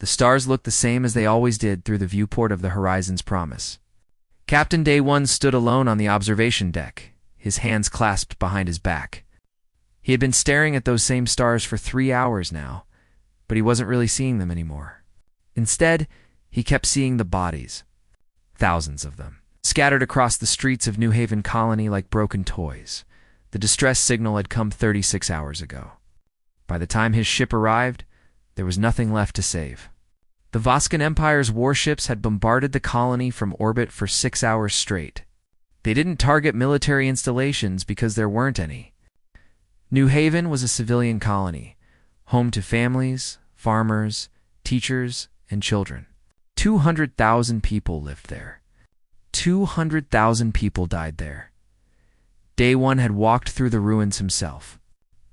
The stars looked the same as they always did through the viewport of the horizon's promise. Captain Day One stood alone on the observation deck, his hands clasped behind his back. He had been staring at those same stars for 3 hours now, but he wasn't really seeing them anymore. Instead, he kept seeing the bodies, thousands of them, scattered across the streets of New Haven Colony like broken toys. The distress signal had come 36 hours ago. By the time his ship arrived, there was nothing left to save. The Voskan Empire's warships had bombarded the colony from orbit for 6 hours straight. They didn't target military installations because there weren't any. New Haven was a civilian colony, home to families, farmers, teachers, and children. 200,000 people lived there. 200,000 people died there. Day One had walked through the ruins himself.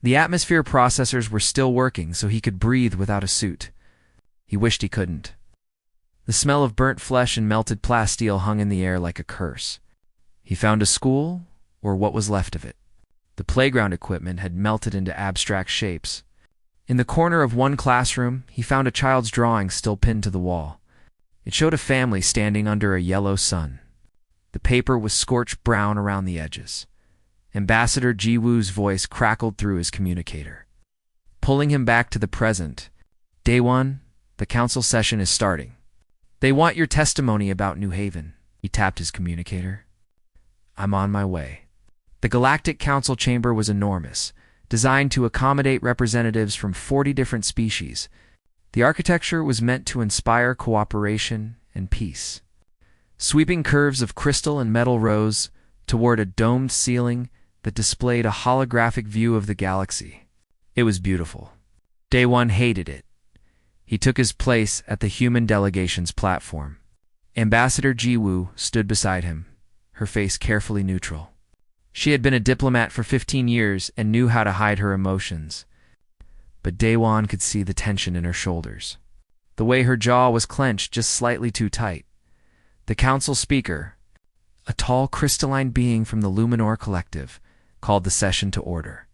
The atmosphere processors were still working so he could breathe without a suit. He wished he couldn't. The smell of burnt flesh and melted plasteel hung in the air like a curse. He found a school, or what was left of it. The playground equipment had melted into abstract shapes. In the corner of one classroom, he found a child's drawing still pinned to the wall. It showed a family standing under a yellow sun. The paper was scorched brown around the edges. Ambassador Ji-woo's voice crackled through his communicator, pulling him back to the present. Day One, the council session is starting. They want your testimony about New Haven. He tapped his communicator. I'm on my way. The Galactic Council chamber was enormous, designed to accommodate representatives from 40 different species. The architecture was meant to inspire cooperation and peace. Sweeping curves of crystal and metal rose toward a domed ceiling that displayed a holographic view of the galaxy. It was beautiful. Day One hated it. He took his place at the human delegation's platform. Ambassador Ji-woo stood beside him, her face carefully neutral. She had been a diplomat for 15 years and knew how to hide her emotions. But Day One could see the tension in her shoulders. The way her jaw was clenched just slightly too tight. The council speaker, a tall crystalline being from the Luminor Collective, called the session to order.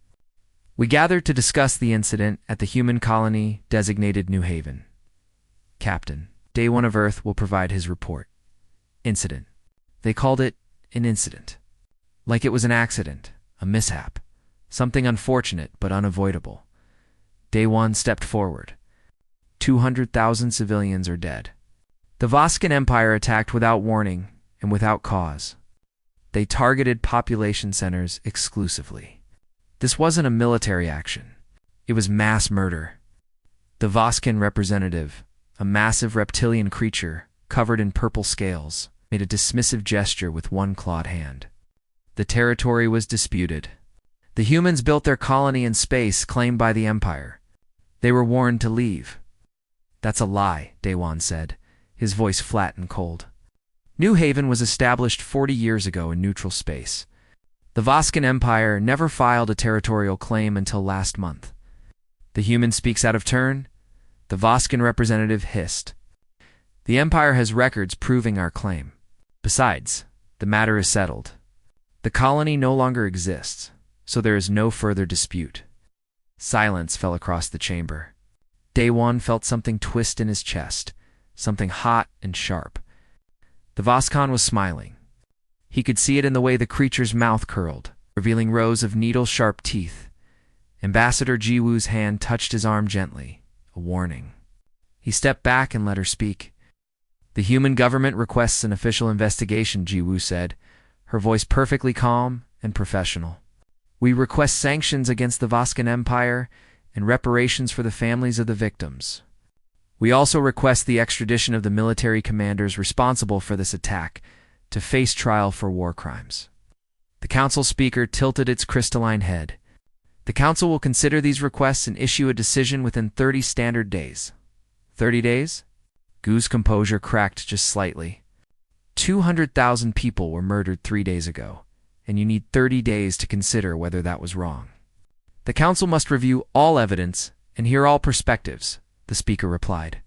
We gathered to discuss the incident at the human colony designated New Haven. Captain, Day One of Earth will provide his report. Incident. They called it an incident. Like it was an accident, a mishap, something unfortunate but unavoidable. Day One stepped forward. 200,000 civilians are dead. The Voskan Empire attacked without warning and without cause. They targeted population centers exclusively. This wasn't a military action. It was mass murder. The Voskan representative, a massive reptilian creature covered in purple scales, made a dismissive gesture with one clawed hand. The territory was disputed. The humans built their colony in space claimed by the Empire. They were warned to leave. That's a lie, Day One said, his voice flat and cold. New Haven was established 40 years ago in neutral space. The Voskan Empire never filed a territorial claim until last month. The human speaks out of turn? The Voskan representative hissed. The Empire has records proving our claim. Besides, the matter is settled. The colony no longer exists, so there is no further dispute. Silence fell across the chamber. Day One felt something twist in his chest, something hot and sharp. The Voskan was smiling. He could see it in the way the creature's mouth curled, revealing rows of needle-sharp teeth. Ambassador Ji-woo's hand touched his arm gently, a warning. He stepped back and let her speak. The human government requests an official investigation, Ji-woo said, her voice perfectly calm and professional. We request sanctions against the Voskan Empire and reparations for the families of the victims. We also request the extradition of the military commanders responsible for this attack to face trial for war crimes. The council speaker tilted its crystalline head. The council will consider these requests and issue a decision within 30 standard days. 30 days? Gu's composure cracked just slightly. 200,000 people were murdered 3 days ago, and you need 30 days to consider whether that was wrong. The council must review all evidence and hear all perspectives, the speaker replied.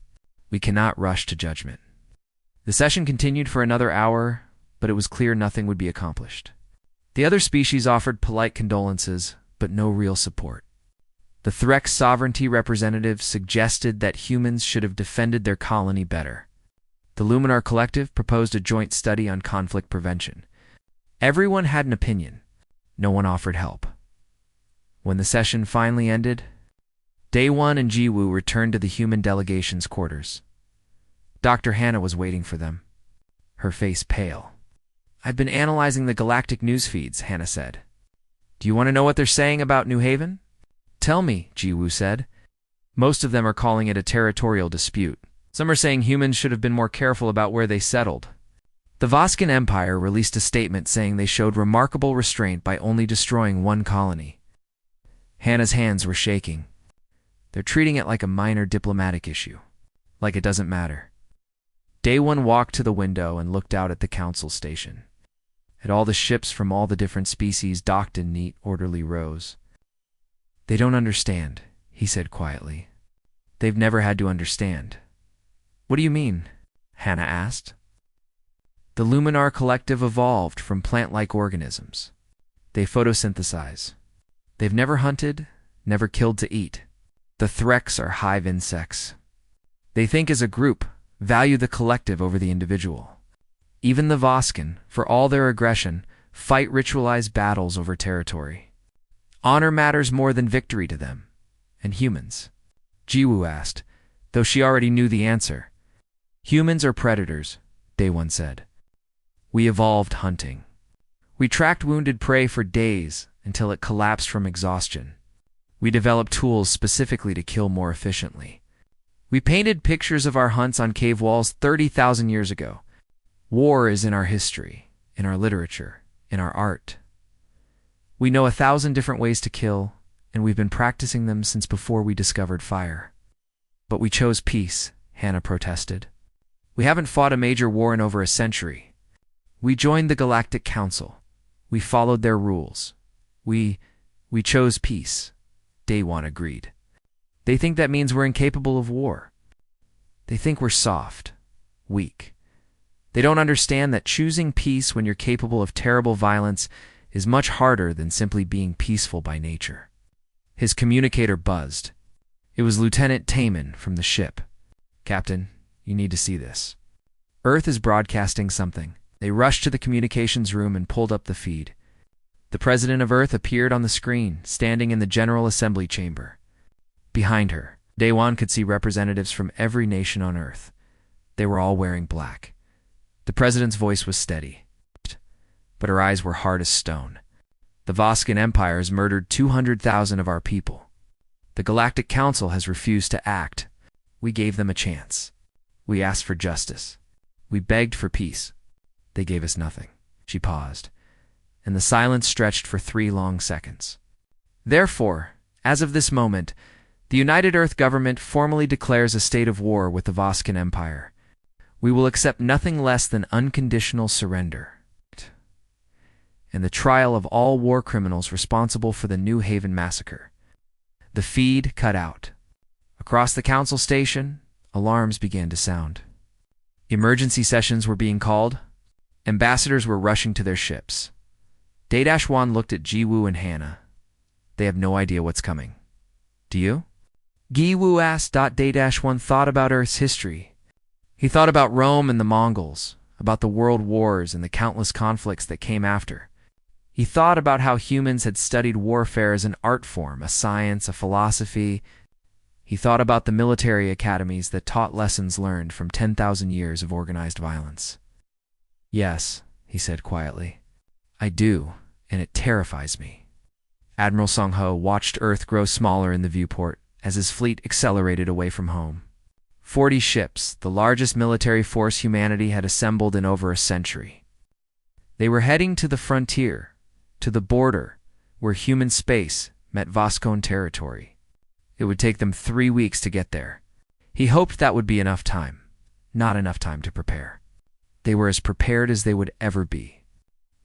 We cannot rush to judgment. The session continued for another hour, but it was clear nothing would be accomplished. The other species offered polite condolences, but no real support. The Threx sovereignty representative suggested that humans should have defended their colony better. The Luminar Collective proposed a joint study on conflict prevention. Everyone had an opinion. No one offered help. When the session finally ended, Day One and Jiwoo returned to the human delegation's quarters. Dr. Hannah was waiting for them, her face pale. "I've been analyzing the galactic news feeds," Hannah said. "Do you want to know what they're saying about New Haven?" "Tell me," Jiwoo said. "Most of them are calling it a territorial dispute. Some are saying humans should have been more careful about where they settled. The Voskan Empire released a statement saying they showed remarkable restraint by only destroying one colony." Hannah's hands were shaking. "They're treating it like a minor diplomatic issue, like it doesn't matter." Day One walked to the window and looked out at the council station, at all the ships from all the different species docked in neat, orderly rows. "They don't understand," he said quietly. "They've never had to understand." "What do you mean?" Hannah asked. "The Luminar Collective evolved from plant-like organisms. They photosynthesize. They've never hunted, never killed to eat. The Threx are hive insects. They think as a group, value the collective over the individual. Even the Voskan, for all their aggression, fight ritualized battles over territory. Honor matters more than victory to them. And humans?" Jiwoo asked, though she already knew the answer. "Humans are predators," Day One said. "We evolved hunting. We tracked wounded prey for days until it collapsed from exhaustion. We developed tools specifically to kill more efficiently. We painted pictures of our hunts on cave walls 30,000 years ago. War is in our history, in our literature, in our art. We know 1,000 different ways to kill, and we've been practicing them since before we discovered fire." "But we chose peace," Hannah protested. "We haven't fought a major war in over a century. We joined the Galactic Council. We followed their rules. We chose peace," Day One agreed. "They think that means we're incapable of war. They think we're soft, weak. They don't understand that choosing peace when you're capable of terrible violence is much harder than simply being peaceful by nature." His communicator buzzed. It was Lieutenant Taman from the ship. "Captain, you need to see this. Earth is broadcasting something." They rushed to the communications room and pulled up the feed. The President of Earth appeared on the screen, standing in the General Assembly chamber. Behind her, Day One could see representatives from every nation on Earth. They were all wearing black. The President's voice was steady, but her eyes were hard as stone. "The Voskan Empire has murdered 200,000 of our people. The Galactic Council has refused to act. We gave them a chance. We asked for justice. We begged for peace. They gave us nothing." She paused, and the silence stretched for 3 long seconds. "Therefore, as of this moment, the United Earth Government formally declares a state of war with the Voskan Empire. We will accept nothing less than unconditional surrender and the trial of all war criminals responsible for the New Haven massacre." The feed cut out. Across the council station, alarms began to sound. Emergency sessions were being called. Ambassadors were rushing to their ships. Day-One looked at Jiwoo and Hannah. They have no idea what's coming. Do you? Jiwoo asked. Day-One thought about Earth's history. He thought about Rome and the Mongols, about the world wars and the countless conflicts that came after. He thought about how humans had studied warfare as an art form, a science, a philosophy. He thought about the military academies that taught lessons learned from 10,000 years of organized violence. "Yes," he said quietly. "I do, and it terrifies me." Admiral Song-ho watched Earth grow smaller in the viewport as his fleet accelerated away from home. 40 ships, the largest military force humanity had assembled in over a century. They were heading to the frontier, to the border, where human space met Voskan territory. It would take them 3 weeks to get there. He hoped that would be enough time, not enough time to prepare. They were as prepared as they would ever be.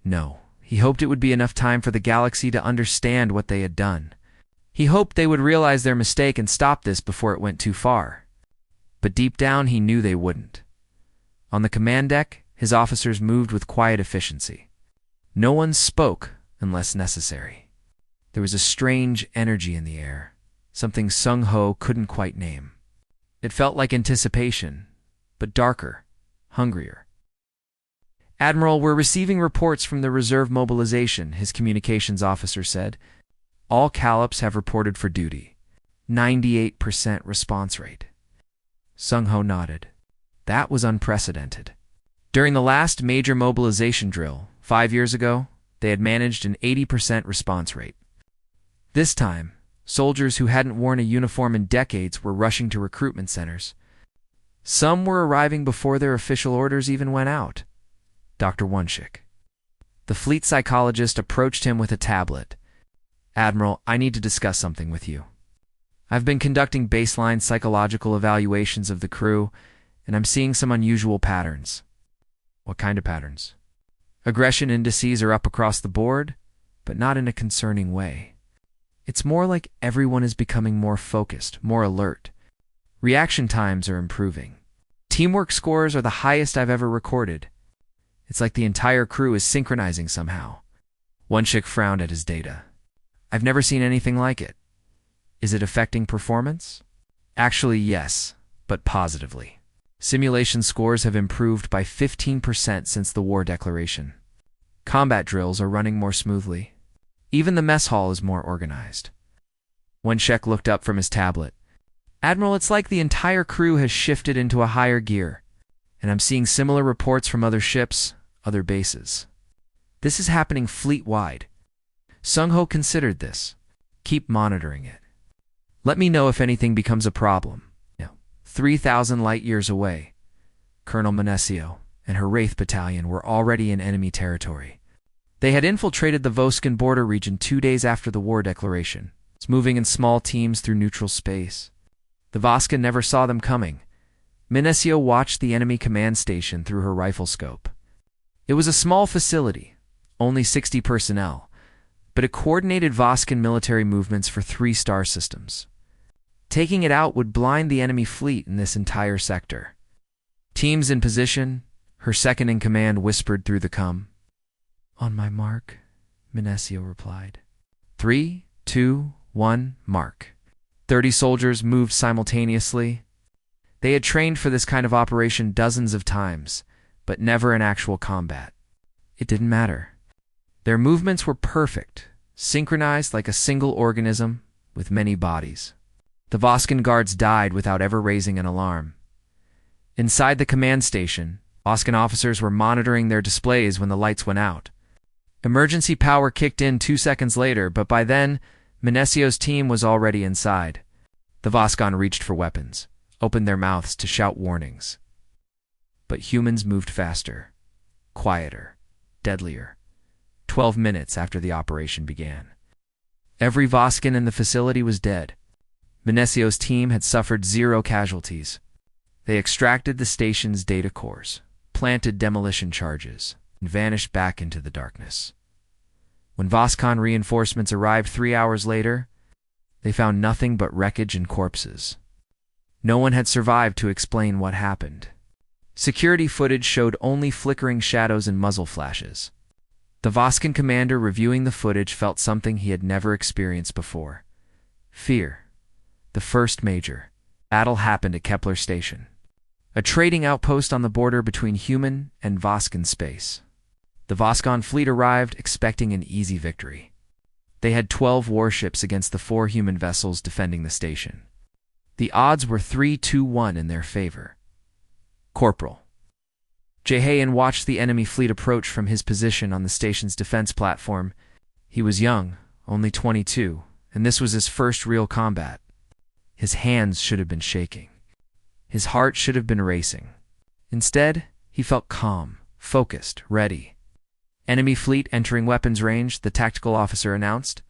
No, he hoped it would be enough time for the galaxy to understand what they had done. He hoped they would realize their mistake and stop this before it went too far. But deep down he knew they wouldn't. On the command deck, his officers moved with quiet efficiency. No one spoke unless necessary. There was a strange energy in the air, something Sung Ho couldn't quite name. It felt like anticipation, but darker, hungrier. "Admiral, we're receiving reports from the reserve mobilization," his communications officer said. "All Callops have reported for duty. 98% response rate." Sung Ho nodded. That was unprecedented. During the last major mobilization drill, 5 years ago, they had managed an 80% response rate. This time, soldiers who hadn't worn a uniform in decades were rushing to recruitment centers. Some were arriving before their official orders even went out. Dr. Wunschik. The fleet psychologist approached him with a tablet. "Admiral, I need to discuss something with you. I've been conducting baseline psychological evaluations of the crew, and I'm seeing some unusual patterns." "What kind of patterns?" "Aggression indices are up across the board, but not in a concerning way. It's more like everyone is becoming more focused, more alert. Reaction times are improving. Teamwork scores are the highest I've ever recorded. It's like the entire crew is synchronizing somehow." Wunschik frowned at his data. "I've never seen anything like it. Is it affecting performance?" "Actually, yes, but positively. Simulation scores have improved by 15% since the war declaration. Combat drills are running more smoothly. Even the mess hall is more organized." Wunschik looked up from his tablet. "Admiral, it's like the entire crew has shifted into a higher gear, and I'm seeing similar reports from other ships, other bases. This is happening fleet-wide." Sung Ho considered this. "Keep monitoring it. Let me know if anything becomes a problem." 3,000 light-years away, Colonel Menesio and her Wraith Battalion were already in enemy territory. They had infiltrated the Voskan border region 2 days after the war declaration, moving in small teams through neutral space. The Voskan never saw them coming. Menesio watched the enemy command station through her rifle scope. It was a small facility, only 60 personnel, but it coordinated Voskan military movements for 3 star systems. Taking it out would blind the enemy fleet in this entire sector. "Teams in position," her second-in-command whispered through the com. "On my mark," Menesio replied. 3, 2, 1, mark. 30 soldiers moved simultaneously. They had trained for this kind of operation dozens of times, but never in actual combat. It didn't matter. Their movements were perfect, synchronized like a single organism with many bodies. The Voskan guards died without ever raising an alarm. Inside the command station, Voskan officers were monitoring their displays when the lights went out. Emergency power kicked in 2 seconds later, but by then, Menesio's team was already inside. The Voskan reached for weapons, opened their mouths to shout warnings. But humans moved faster, quieter, deadlier. 12 minutes after the operation began. Every Voskan in the facility was dead. Menesio's team had suffered 0 casualties. They extracted the station's data cores, planted demolition charges, and vanished back into the darkness. When Voskan reinforcements arrived 3 hours later, they found nothing but wreckage and corpses. No one had survived to explain what happened. Security footage showed only flickering shadows and muzzle flashes. The Voskan commander reviewing the footage felt something he had never experienced before. Fear. The first major battle happened at Kepler Station, a trading outpost on the border between human and Voskan space. The Voskan fleet arrived expecting an easy victory. They had 12 warships against the 4 human vessels defending the station. The odds were 3-2-1 in their favor. Corporal Jehayan watched the enemy fleet approach from his position on the station's defense platform. He was young, only 22, and this was his first real combat. His hands should have been shaking. His heart should have been racing. Instead, he felt calm, focused, ready. "Enemy fleet entering weapons range," the tactical officer announced.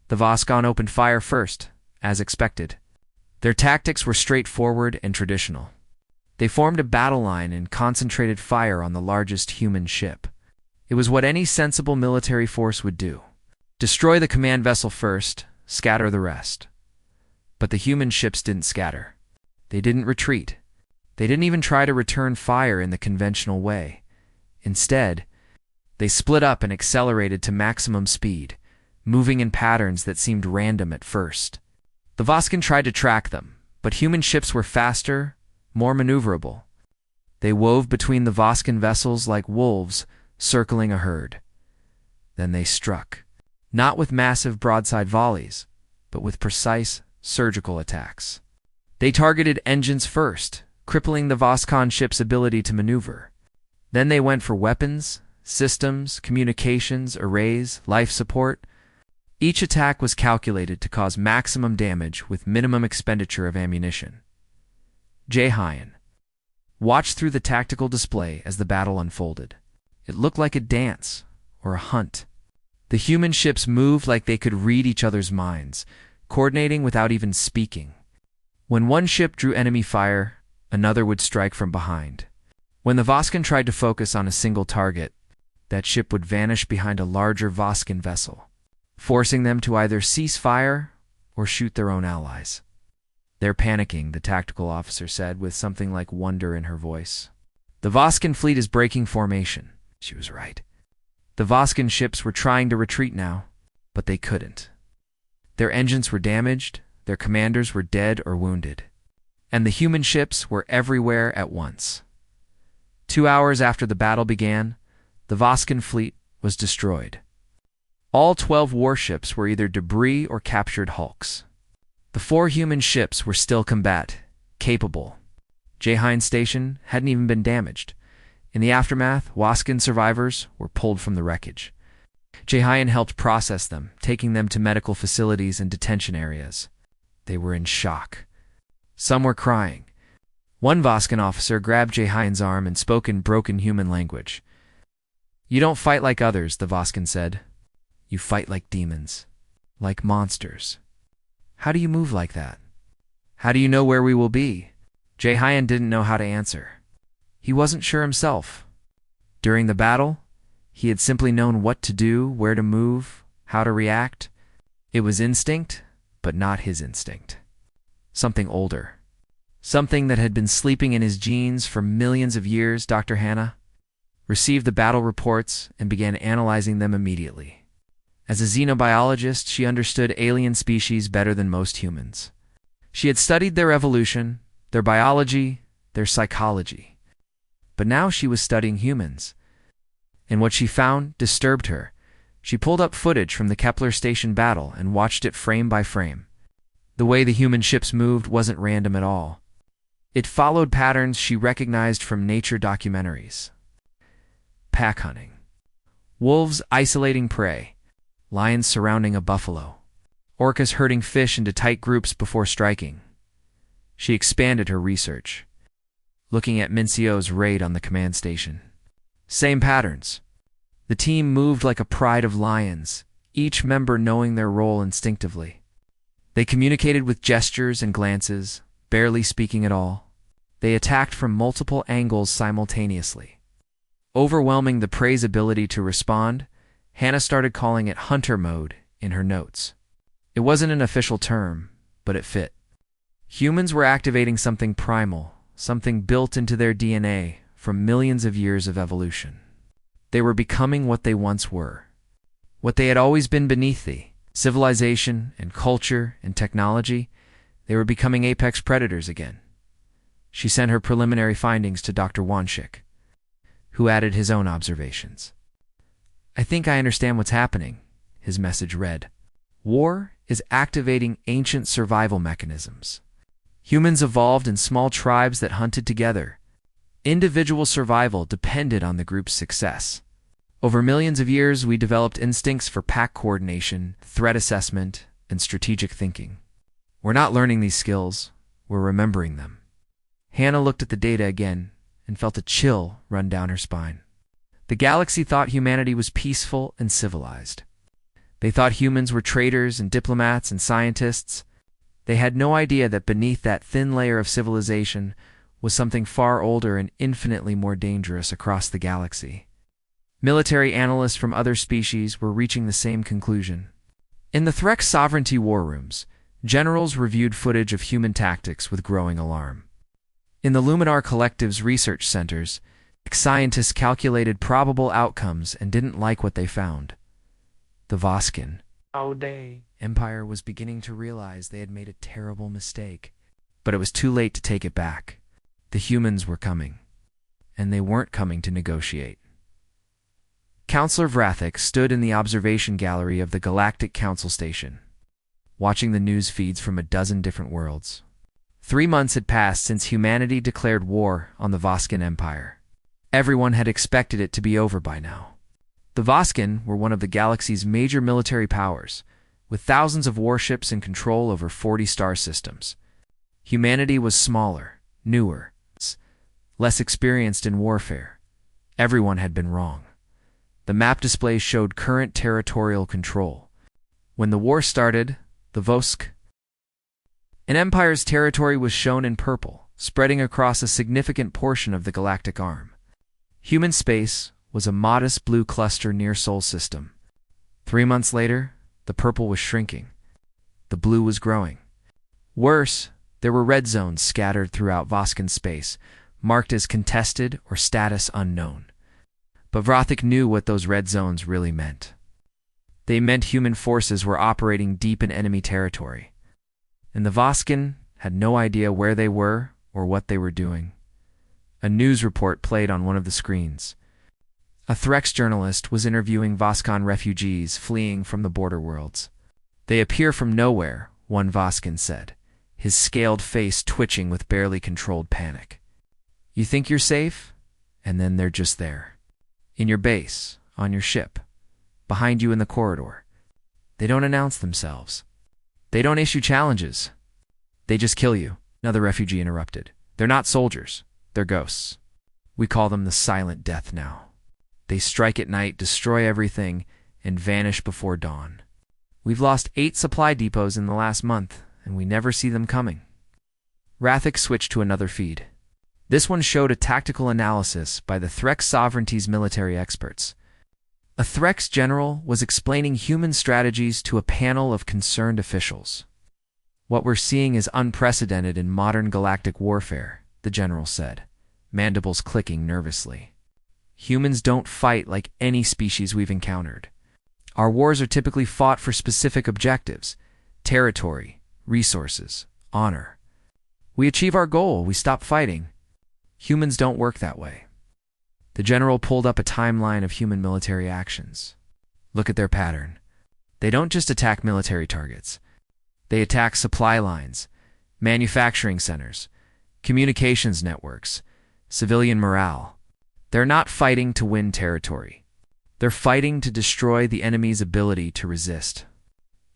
The Voskan opened fire first, as expected. Their tactics were straightforward and traditional. They formed a battle line and concentrated fire on the largest human ship. It was what any sensible military force would do. Destroy the command vessel first, scatter the rest. But the human ships didn't scatter. They didn't retreat. They didn't even try to return fire in the conventional way. Instead, they split up and accelerated to maximum speed, moving in patterns that seemed random at first. The Voskin tried to track them, but human ships were faster, more maneuverable. They wove between the Voskin vessels like wolves circling a herd. Then they struck, not with massive broadside volleys, but with precise, surgical attacks. They targeted engines first, crippling the Voskon ship's ability to maneuver. Then they went for weapons, systems, communications, arrays, life support. Each attack was calculated to cause maximum damage with minimum expenditure of ammunition. Jaehyun watched through the tactical display as the battle unfolded. It looked like a dance or a hunt. The human ships moved like they could read each other's minds, coordinating without even speaking. When one ship drew enemy fire, another would strike from behind. When the Voskin tried to focus on a single target, that ship would vanish behind a larger Voskin vessel, forcing them to either cease fire or shoot their own allies. "They're panicking," the tactical officer said with something like wonder in her voice. "The Voskin fleet is breaking formation." She was right. The Voskin ships were trying to retreat now, but they couldn't. Their engines were damaged, their commanders were dead or wounded, and the human ships were everywhere at once. 2 hours after the battle began, the Voskin fleet was destroyed. All 12 warships were either debris or captured hulks. The 4 human ships were still capable. Jaehyun Station hadn't even been damaged. In the aftermath, Voskin survivors were pulled from the wreckage. Jaehyun helped process them, taking them to medical facilities and detention areas. They were in shock. Some were crying. One Voskin officer grabbed Jaehyun's arm and spoke in broken human language. "You don't fight like others," the Voskin said. "You fight like demons, like monsters. How do you move like that? How do you know where we will be?" Jaehyun didn't know how to answer. He wasn't sure himself. During the battle, he had simply known what to do, where to move, how to react. It was instinct, but not his instinct. Something older. Something that had been sleeping in his genes for millions of years. Dr. Hannah received the battle reports and began analyzing them immediately. As a xenobiologist, she understood alien species better than most humans. She had studied their evolution, their biology, their psychology. But now she was studying humans, and what she found disturbed her. She pulled up footage from the Kepler station battle and watched it frame by frame. The way the human ships moved wasn't random at all. It followed patterns she recognized from nature documentaries. Pack hunting. Wolves isolating prey. Lions surrounding a buffalo. Orcas herding fish into tight groups before striking. She expanded her research, looking at Minsio's raid on the command station. Same patterns. The team moved like a pride of lions, each member knowing their role instinctively. They communicated with gestures and glances, barely speaking at all. They attacked from multiple angles simultaneously. Overwhelming the prey's ability to respond, Hannah started calling it hunter mode in her notes. It wasn't an official term, but it fit. Humans were activating something primal, something built into their DNA from millions of years of evolution. They were becoming what they once were, what they had always been beneath the civilization and culture and technology. They were becoming apex predators again. She sent her preliminary findings to Dr. Wanshik, who added his own observations. "I think I understand what's happening," his message read. "War is activating ancient survival mechanisms. Humans evolved in small tribes that hunted together. Individual survival depended on the group's success. Over millions of years, we developed instincts for pack coordination, threat assessment, and strategic thinking. We're not learning these skills, we're remembering them." Hannah looked at the data again and felt a chill run down her spine. The galaxy thought humanity was peaceful and civilized. They thought humans were traders and diplomats and scientists. They had no idea that beneath that thin layer of civilization was something far older and infinitely more dangerous across the galaxy. Military analysts from other species were reaching the same conclusion. In the Threx Sovereignty war rooms, generals reviewed footage of human tactics with growing alarm. In the Luminar Collective's research centers, scientists calculated probable outcomes and didn't like what they found. The Voskin Empire was beginning to realize they had made a terrible mistake, but it was too late to take it back. The humans were coming, and they weren't coming to negotiate. Counselor Vrathic stood in the observation gallery of the Galactic Council Station, watching the news feeds from a dozen different worlds. 3 months had passed since humanity declared war on the Voskan Empire. Everyone had expected it to be over by now. The Voskan were one of the galaxy's major military powers, with thousands of warships and control over 40 star systems. Humanity was smaller, newer, less experienced in warfare. Everyone had been wrong. The map display showed current territorial control. When the war started, the Vosk, an empire's territory, was shown in purple, spreading across a significant portion of the galactic arm. Human space was a modest blue cluster near Sol system. 3 months later, the purple was shrinking. The blue was growing. Worse, there were red zones scattered throughout Voskan space, marked as contested or status unknown. But Vrathic knew what those red zones really meant. They meant human forces were operating deep in enemy territory, and the Voskan had no idea where they were or what they were doing. A news report played on one of the screens. A Threx journalist was interviewing Voskan refugees fleeing from the border worlds. "They appear from nowhere," one Voskan said, his scaled face twitching with barely controlled panic. "You think you're safe? And then they're just there. In your base, on your ship, behind you in the corridor. They don't announce themselves. They don't issue challenges. They just kill you." Another refugee interrupted. "They're not soldiers. They're ghosts. We call them the Silent Death now. They strike at night, destroy everything, and vanish before dawn. We've lost 8 supply depots in the last month, and we never see them coming." Vrathic switched to another feed. This one showed a tactical analysis by the Threx Sovereignty's military experts. A Threx general was explaining human strategies to a panel of concerned officials. "What we're seeing is unprecedented in modern galactic warfare," the general said, mandibles clicking nervously. "Humans don't fight like any species we've encountered. Our wars are typically fought for specific objectives: territory, resources, honor. We achieve our goal, we stop fighting. Humans don't work that way." The general pulled up a timeline of human military actions. "Look at their pattern. They don't just attack military targets. They attack supply lines, manufacturing centers, communications networks, civilian morale. They're not fighting to win territory. They're fighting to destroy the enemy's ability to resist.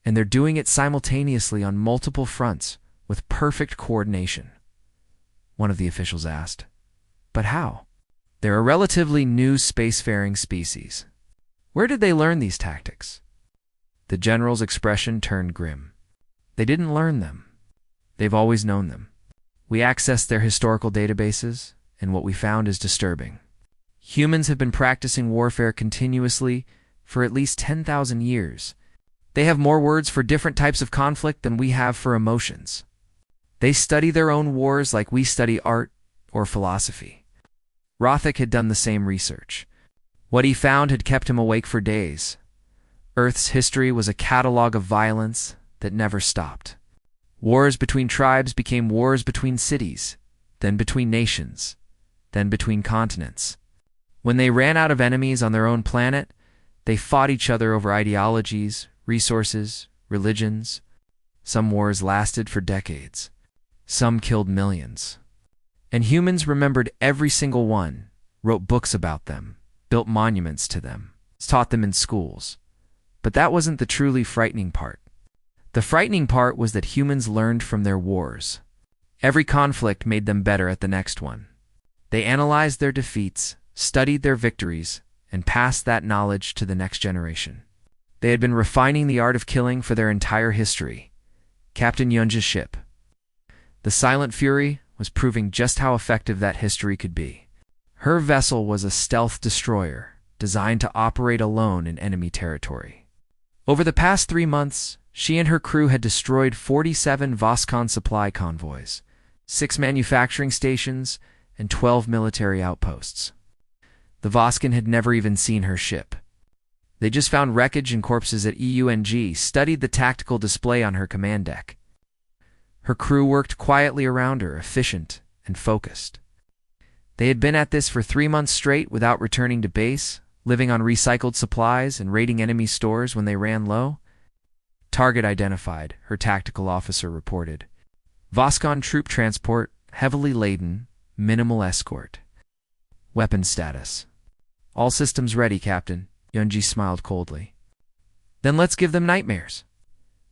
And they're doing it simultaneously on multiple fronts with perfect coordination." One of the officials asked. "But how?" "They're a relatively new spacefaring species. Where did they learn these tactics?" The general's expression turned grim. "They didn't learn them. They've always known them. We accessed their historical databases, and what we found is disturbing. Humans have been practicing warfare continuously for at least 10,000 years. They have more words for different types of conflict than we have for emotions. They study their own wars like we study art or philosophy." Vrathic had done the same research. What he found had kept him awake for days. Earth's history was a catalog of violence that never stopped. Wars between tribes became wars between cities, then between nations, then between continents. When they ran out of enemies on their own planet, they fought each other over ideologies, resources, religions. Some wars lasted for decades. Some killed millions. And humans remembered every single one, wrote books about them, built monuments to them, taught them in schools. But that wasn't the truly frightening part. The frightening part was that humans learned from their wars. Every conflict made them better at the next one. They analyzed their defeats, studied their victories, and passed that knowledge to the next generation. They had been refining the art of killing for their entire history. Captain Yunja's ship, the Silent Fury, was proving just how effective that history could be. Her vessel was a stealth destroyer, designed to operate alone in enemy territory. Over the past 3 months, she and her crew had destroyed 47 Voskan supply convoys, 6 manufacturing stations, and 12 military outposts. The Voskan had never even seen her ship. They just found wreckage and corpses at EUNG, studied the tactical display on her command deck. Her crew worked quietly around her, efficient and focused. They had been at this for 3 months straight without returning to base, living on recycled supplies and raiding enemy stores when they ran low. Target identified, her tactical officer reported. Voskon troop transport, heavily laden, minimal escort. Weapon status. All systems ready, Captain. Yunji smiled coldly. Then let's give them nightmares.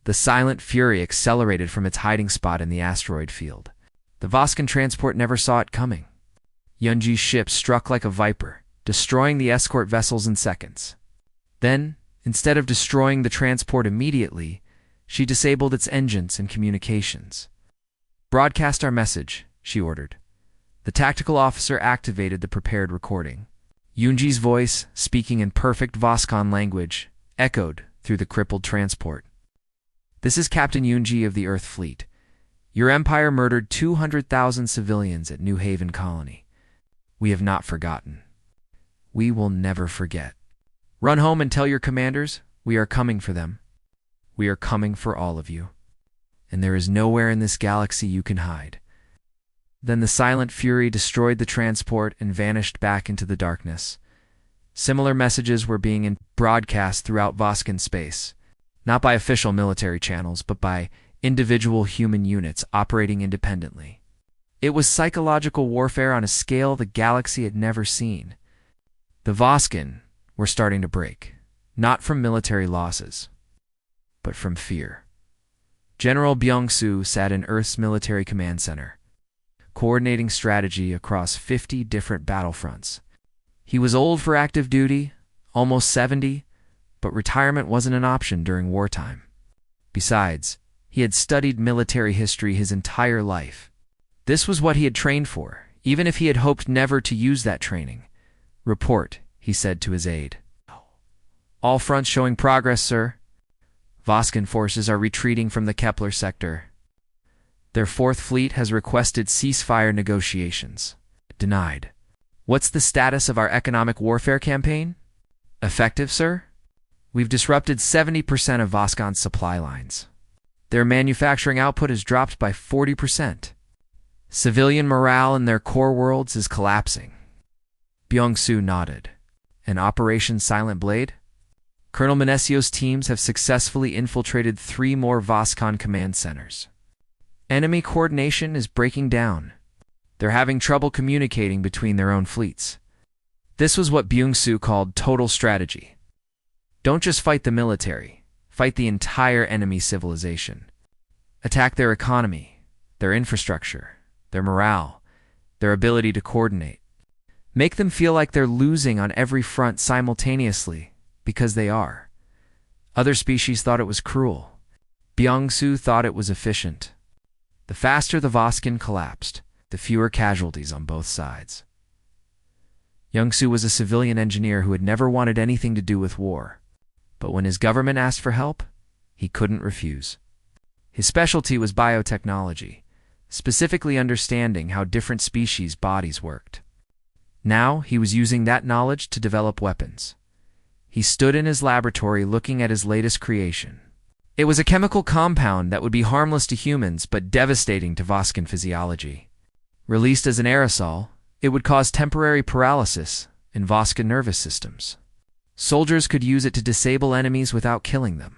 The silent fury accelerated from its hiding spot in the asteroid field. The Voskan transport never saw it coming. Yunji's ship struck like a viper, destroying the escort vessels in seconds. Then, instead of destroying the transport immediately, she disabled its engines and communications. Broadcast our message, she ordered. The tactical officer activated the prepared recording. Yunji's voice, speaking in perfect Voskan language, echoed through the crippled transport. This is Captain Yunji of the Earth Fleet. Your empire murdered 200,000 civilians at New Haven Colony. We have not forgotten. We will never forget. Run home and tell your commanders, we are coming for them. We are coming for all of you. And there is nowhere in this galaxy you can hide. Then the silent fury destroyed the transport and vanished back into the darkness. Similar messages were being broadcast throughout Voskan space, not by official military channels, but by individual human units operating independently. It was psychological warfare on a scale the galaxy had never seen. The Voskan were starting to break, not from military losses, but from fear. General Byung-Soo sat in Earth's military command center, coordinating strategy across 50 different battlefronts. He was old for active duty, almost 70, but retirement wasn't an option during wartime. Besides, he had studied military history his entire life. This was what he had trained for, even if he had hoped never to use that training. Report, he said to his aide. All fronts showing progress, sir. Voskan forces are retreating from the Kepler sector. Their 4th Fleet has requested ceasefire negotiations. Denied. What's the status of our economic warfare campaign? Effective, sir? We've disrupted 70% of Voskan's supply lines. Their manufacturing output has dropped by 40%. Civilian morale in their core worlds is collapsing. Byung-Soo nodded. And Operation Silent Blade? Colonel Minesio's teams have successfully infiltrated 3 more Voskan command centers. Enemy coordination is breaking down. They're having trouble communicating between their own fleets. This was what Byung-Soo called total strategy. Don't just fight the military, fight the entire enemy civilization. Attack their economy, their infrastructure, their morale, their ability to coordinate. Make them feel like they're losing on every front simultaneously, because they are. Other species thought it was cruel. Byung-Soo thought it was efficient. The faster the Voskan collapsed, the fewer casualties on both sides. Byung-Soo was a civilian engineer who had never wanted anything to do with war. But when his government asked for help, he couldn't refuse. His specialty was biotechnology, specifically understanding how different species' bodies worked. Now he was using that knowledge to develop weapons. He stood in his laboratory looking at his latest creation. It was a chemical compound that would be harmless to humans but devastating to Voskan physiology. Released as an aerosol, it would cause temporary paralysis in Voskan nervous systems. Soldiers could use it to disable enemies without killing them.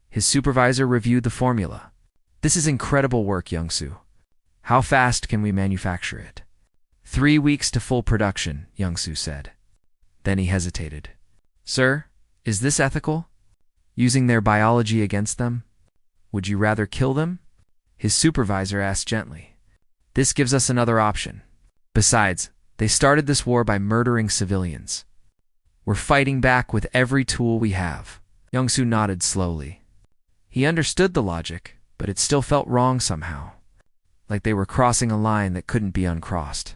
His supervisor reviewed the formula. This is incredible work, Byung-Soo. How fast can we manufacture it? 3 weeks to full production, Byung-Soo said. Then he hesitated. Sir, is this ethical? Using their biology against them? Would you rather kill them? His supervisor asked gently. This gives us another option. Besides, they started this war by murdering civilians. We're fighting back with every tool we have. Byung-Soo nodded slowly. He understood the logic, but it still felt wrong somehow, like they were crossing a line that couldn't be uncrossed.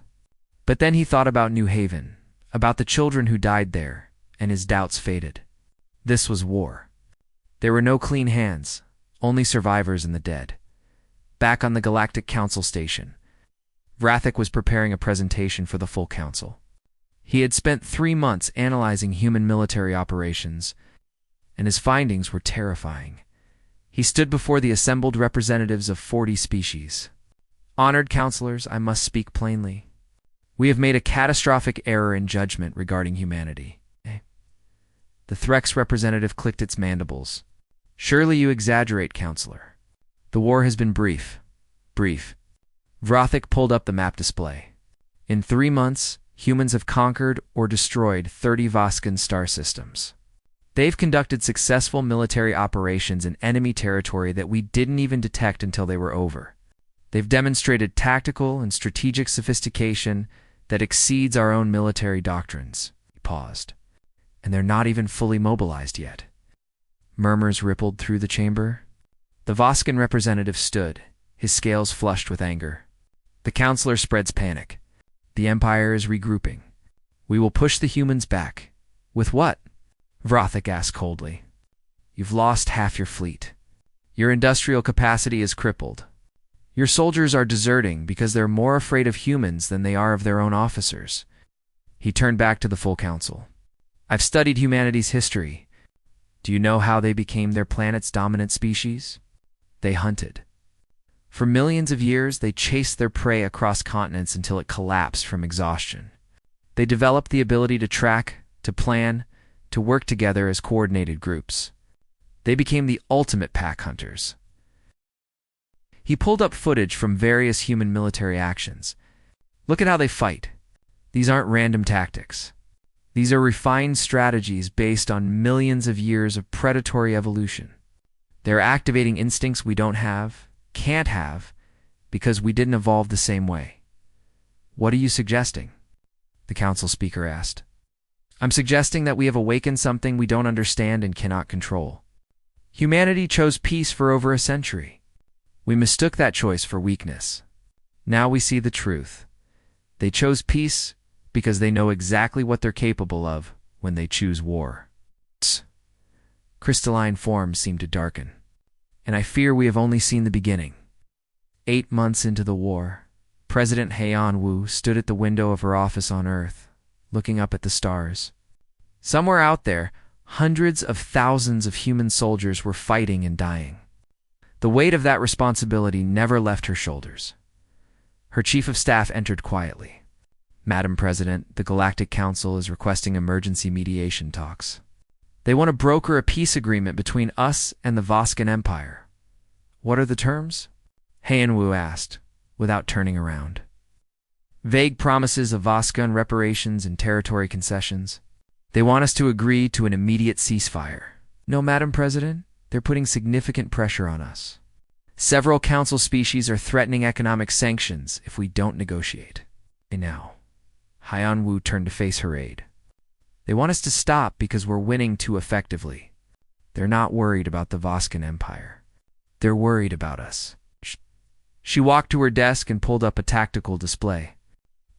But then he thought about New Haven, about the children who died there, and his doubts faded. This was war. There were no clean hands, only survivors and the dead. Back on the Galactic Council station, Vrathik was preparing a presentation for the full council. He had spent 3 months analyzing human military operations, and his findings were terrifying. He stood before the assembled representatives of 40 species. "Honored counselors, I must speak plainly. We have made a catastrophic error in judgment regarding humanity." The Threx representative clicked its mandibles. "Surely you exaggerate, counselor. The war has been brief. Brief." Vrothik pulled up the map display. "In 3 months, humans have conquered or destroyed 30 Voskan star systems. They've conducted successful military operations in enemy territory that we didn't even detect until they were over. They've demonstrated tactical and strategic sophistication that exceeds our own military doctrines." He paused. "And they're not even fully mobilized yet." Murmurs rippled through the chamber. The Voskan representative stood, his scales flushed with anger. "The counselor spreads panic. The Empire is regrouping. We will push the humans back." "With what?" Vrothik asked coldly. "You've lost half your fleet. Your industrial capacity is crippled. Your soldiers are deserting because they're more afraid of humans than they are of their own officers." He turned back to the full council. "I've studied humanity's history. Do you know how they became their planet's dominant species? They hunted. For millions of years, they chased their prey across continents until it collapsed from exhaustion. They developed the ability to track, to plan, to work together as coordinated groups. They became the ultimate pack hunters." He pulled up footage from various human military actions. "Look at how they fight. These aren't random tactics. These are refined strategies based on millions of years of predatory evolution. They're activating instincts we don't have, can't have, because we didn't evolve the same way." "What are you suggesting?" the council speaker asked. "I'm suggesting that we have awakened something we don't understand and cannot control. Humanity chose peace for over a century. We mistook that choice for weakness. Now we see the truth. They chose peace because they know exactly what they're capable of when they choose war." Crystalline forms seemed to darken. "And I fear we have only seen the beginning." 8 months into the war, President Heian-Wu stood at the window of her office on Earth, looking up at the stars. Somewhere out there, hundreds of thousands of human soldiers were fighting and dying. The weight of that responsibility never left her shoulders. Her chief of staff entered quietly. "Madam President, the Galactic Council is requesting emergency mediation talks. They want to broker a peace agreement between us and the Voskan Empire." "What are the terms?" Heian-Wu asked, without turning around. "Vague promises of Voskan reparations and territory concessions. They want us to agree to an immediate ceasefire." "No, Madam President, they're putting significant pressure on us. Several council species are threatening economic sanctions if we don't negotiate." Now, Heian-Wu turned to face her aide. "They want us to stop because we're winning too effectively. They're not worried about the Voskan Empire. They're worried about us." She walked to her desk and pulled up a tactical display.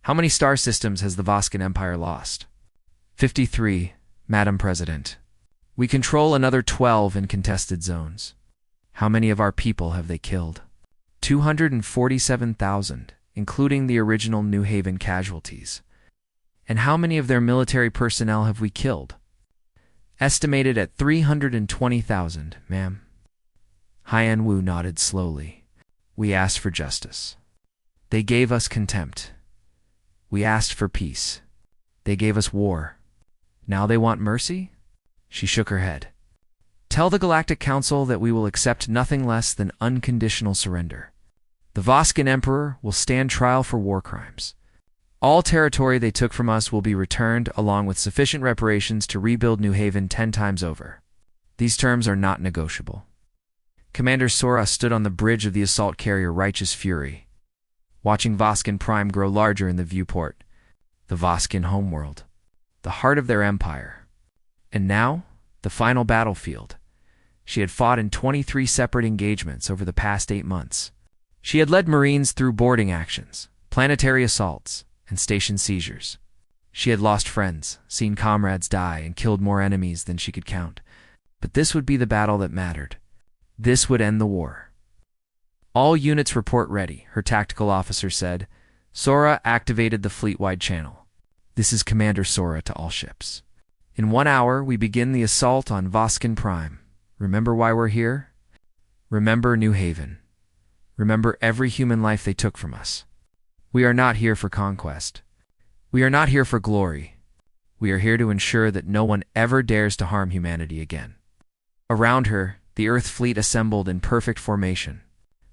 "How many star systems has the Voskan Empire lost?" 53, Madam President. "We control another 12 in contested zones." "How many of our people have they killed?" 247,000, including the original New Haven casualties." "And how many of their military personnel have we killed?" "Estimated at 320,000, ma'am." Heian-Wu nodded slowly. "We asked for justice. They gave us contempt. We asked for peace. They gave us war. Now they want mercy?" She shook her head. "Tell the Galactic Council that we will accept nothing less than unconditional surrender. The Voskan Emperor will stand trial for war crimes. All territory they took from us will be returned along with sufficient reparations to rebuild New Haven 10 times over. These terms are not negotiable." Commander Sora stood on the bridge of the assault carrier Righteous Fury, watching Voskan Prime grow larger in the viewport. The Voskan homeworld, the heart of their empire. And now, the final battlefield. She had fought in 23 separate engagements over the past 8 months. She had led Marines through boarding actions, planetary assaults, and station seizures. She had lost friends, seen comrades die, and killed more enemies than she could count. But this would be the battle that mattered. This would end the war. "All units report ready," her tactical officer said. Sora activated the fleet-wide channel. This is Commander Sora to all ships. In 1 hour, we begin the assault on Voskin Prime. Remember why we're here? Remember New Haven. Remember every human life they took from us. We are not here for conquest. We are not here for glory. We are here to ensure that no one ever dares to harm humanity again. Around her, the Earth fleet assembled in perfect formation.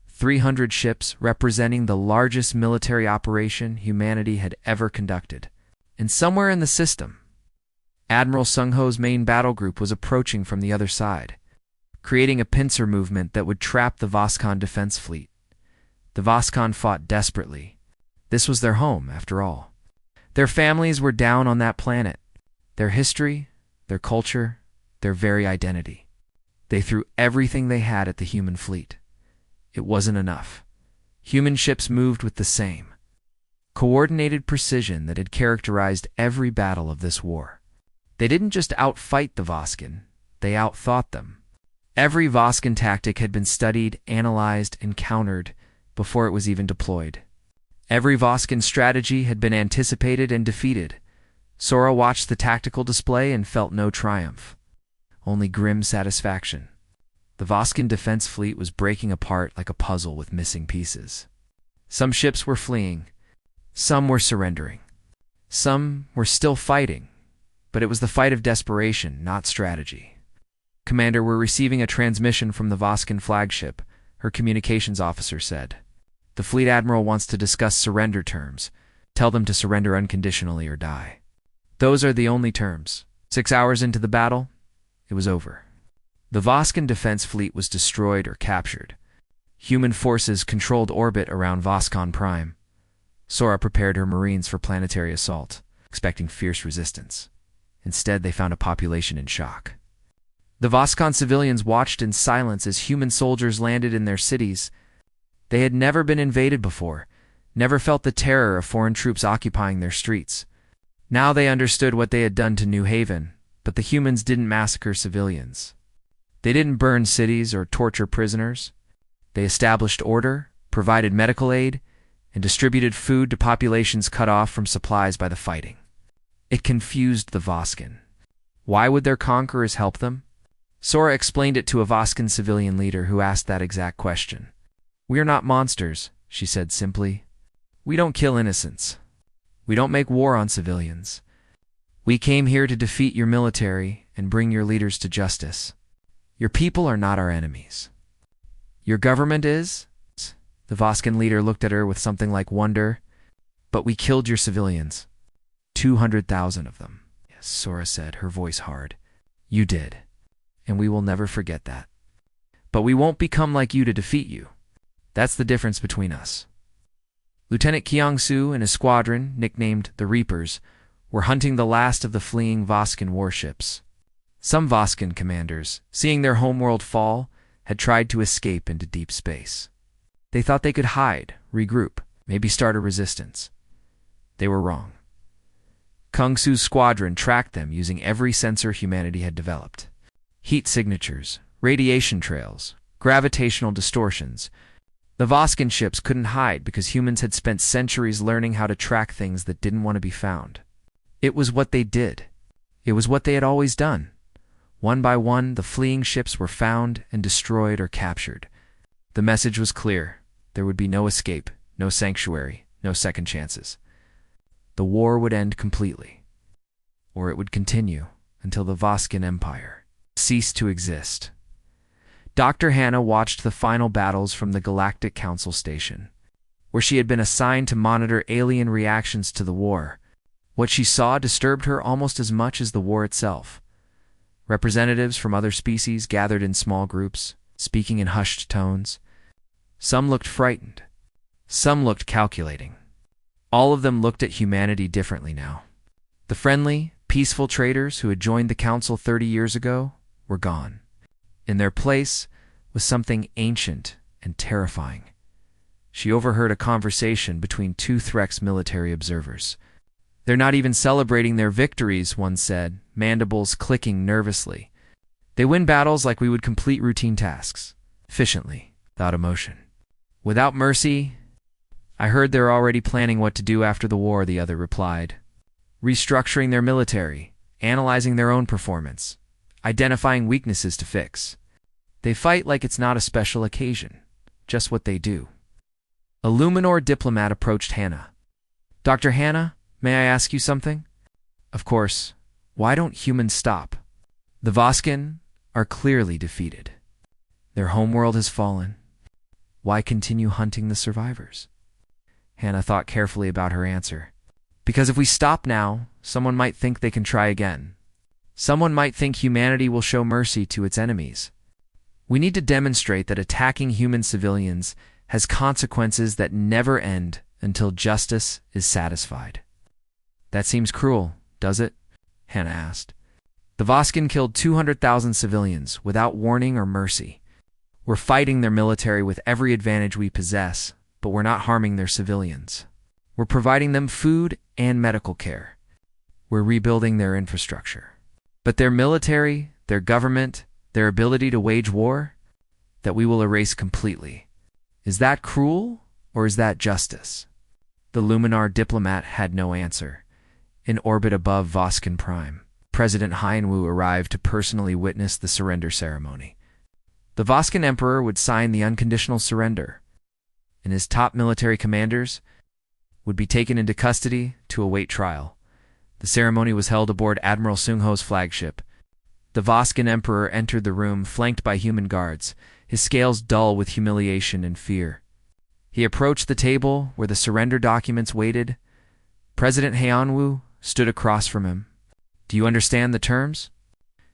300 ships representing the largest military operation humanity had ever conducted. And somewhere in the system, Admiral Sung Ho's main battle group was approaching from the other side, creating a pincer movement that would trap the Voskan defense fleet. The Voskan fought desperately. This was their home, after all. Their families were down on that planet. Their history, their culture, their very identity. They threw everything they had at the human fleet. It wasn't enough. Human ships moved with the same coordinated precision that had characterized every battle of this war. They didn't just outfight the Voskan, they outthought them. Every Voskan tactic had been studied, analyzed, and countered before it was even deployed. Every Voskan strategy had been anticipated and defeated. Sora watched the tactical display and felt no triumph, only grim satisfaction. The Voskan defense fleet was breaking apart like a puzzle with missing pieces. Some ships were fleeing. Some were surrendering. Some were still fighting, but it was the fight of desperation, not strategy. Commander, we're receiving a transmission from the Voskan flagship, her communications officer said. The fleet admiral wants to discuss surrender terms. Tell them to surrender unconditionally or die. Those are the only terms. 6 hours into the battle, it was over. The Voskan defense fleet was destroyed or captured. Human forces controlled orbit around Voskan Prime. Sora prepared her Marines for planetary assault, expecting fierce resistance. Instead, they found a population in shock. The Voskan civilians watched in silence as human soldiers landed in their cities. They had never been invaded before, never felt the terror of foreign troops occupying their streets. Now they understood what they had done to New Haven, but the humans didn't massacre civilians. They didn't burn cities or torture prisoners. They established order, provided medical aid, and distributed food to populations cut off from supplies by the fighting. It confused the Voskan. Why would their conquerors help them? Sora explained it to a Voskan civilian leader who asked that exact question. We are not monsters, she said simply. We don't kill innocents. We don't make war on civilians. We came here to defeat your military and bring your leaders to justice. Your people are not our enemies. Your government is? The Voskan leader looked at her with something like wonder. But we killed your civilians. 200,000 of them. Yes, Sora said, her voice hard. You did. And we will never forget that. But we won't become like you to defeat you. That's the difference between us. Lieutenant Kyung-soo and his squadron, nicknamed the Reapers, were hunting the last of the fleeing Voskan warships. Some Voskan commanders, seeing their homeworld fall, had tried to escape into deep space. They thought they could hide, regroup, maybe start a resistance. They were wrong. Kyung-soo's squadron tracked them using every sensor humanity had developed. Heat signatures, radiation trails, gravitational distortions. The Voskan ships couldn't hide because humans had spent centuries learning how to track things that didn't want to be found. It was what they did. It was what they had always done. One by one, the fleeing ships were found and destroyed or captured. The message was clear. There would be no escape, no sanctuary, no second chances. The war would end completely. Or it would continue until the Voskan Empire ceased to exist. Dr. Hannah watched the final battles from the Galactic Council Station, where she had been assigned to monitor alien reactions to the war. What she saw disturbed her almost as much as the war itself. Representatives from other species gathered in small groups, speaking in hushed tones. Some looked frightened. Some looked calculating. All of them looked at humanity differently now. The friendly, peaceful traders who had joined the council 30 years ago were gone. In their place was something ancient and terrifying. She overheard a conversation between two Threx military observers. They're not even celebrating their victories, one said, mandibles clicking nervously. They win battles like we would complete routine tasks, efficiently, without emotion. Without mercy. I heard they're already planning what to do after the war, the other replied. restructuring their military, analyzing their own performance, identifying weaknesses to fix. They fight like it's not a special occasion, just what they do. A Luminor diplomat approached Hannah. "Dr. Hannah, may I ask you something?" "Of course. Why don't humans stop?" "The Voskin are clearly defeated. Their homeworld has fallen. Why continue hunting the survivors?" Hannah thought carefully about her answer. "Because if we stop now, someone might think they can try again. Someone might think humanity will show mercy to its enemies. We need to demonstrate that attacking human civilians has consequences that never end until justice is satisfied." "That seems cruel, does it?" Hannah asked. "The Voskin killed 200,000 civilians without warning or mercy. We're fighting their military with every advantage we possess, but we're not harming their civilians. We're providing them food and medical care. We're rebuilding their infrastructure. But their military, their government, their ability to wage war, that we will erase completely. Is that cruel, or is that justice?" The Luminar diplomat had no answer. In orbit above Voskin Prime, President Hyenwu arrived to personally witness the surrender ceremony. The Voskin Emperor would sign the unconditional surrender, and his top military commanders would be taken into custody to await trial. The ceremony was held aboard Admiral Sungho's flagship. The Voskin Emperor entered the room flanked by human guards, his scales dull with humiliation and fear. He approached the table where the surrender documents waited. President Hyenwu stood across from him. "Do you understand the terms?"